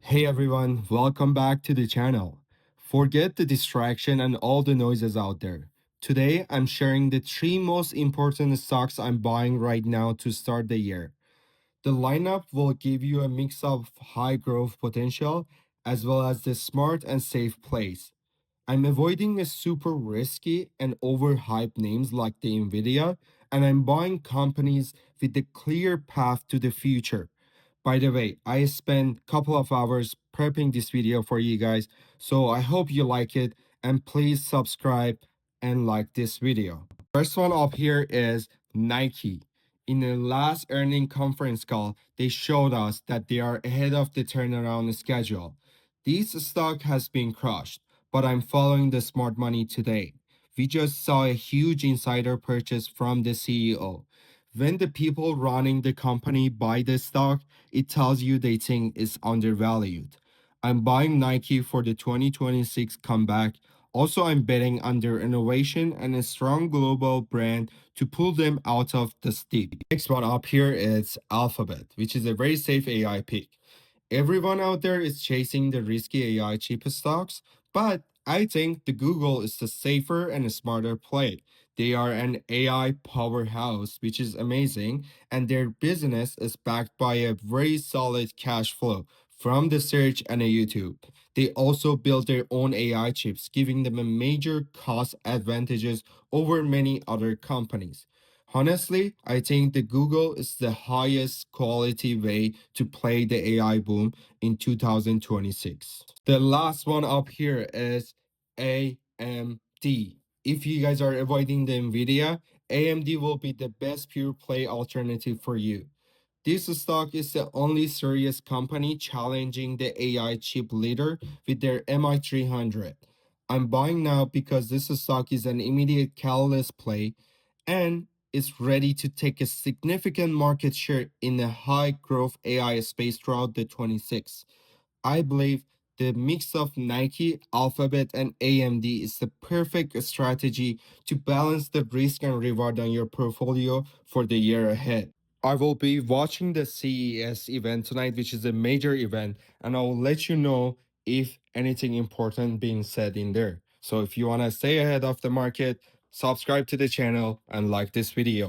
Hey everyone, welcome back to the channel. Forget the distraction and all the noises out there. Today, I'm sharing the three most important stocks I'm buying right now to start the year. The lineup will give you a mix of high growth potential as well as the smart and safe plays. I'm avoiding the super risky and overhyped names like the NVIDIA, and I'm buying companies with a clear path to the future. By the way, I spent a couple of hours prepping this video for you guys, so I hope you like it and please subscribe and like this video. First one up here is Nike. In the last earning conference call, they showed us that they are ahead of the turnaround schedule. This stock has been crushed, but I'm following the smart money today. We just saw a huge insider purchase from the CEO. When the people running the company buy the stock, it tells you they think it's undervalued. I'm buying Nike for the 2026 comeback. Also, I'm betting on their innovation and a strong global brand to pull them out of the steep. Next one up here is Alphabet, which is a very safe AI pick. Everyone out there is chasing the risky AI chip stocks, but I think the Google is the safer and smarter play. They are an AI powerhouse, which is amazing, and their business is backed by a very solid cash flow from the search and a YouTube. They also build their own AI chips, giving them a major cost advantages over many other companies. Honestly, I think the Google is the highest quality way to play the AI boom in 2026. The last one up here is AMD. If you guys are avoiding the NVIDIA, AMD will be the best pure play alternative for you. This stock is the only serious company challenging the AI chip leader with their MI300. I'm buying now because this stock is an immediate catalyst play and is ready to take a significant market share in the high growth AI space throughout the 26. I believe the mix of Nike, Alphabet, and AMD is the perfect strategy to balance the risk and reward on your portfolio for the year ahead. I will be watching the CES event tonight, which is a major event, and I will let you know if anything important being said in there. So if you want to stay ahead of the market, subscribe to the channel and like this video.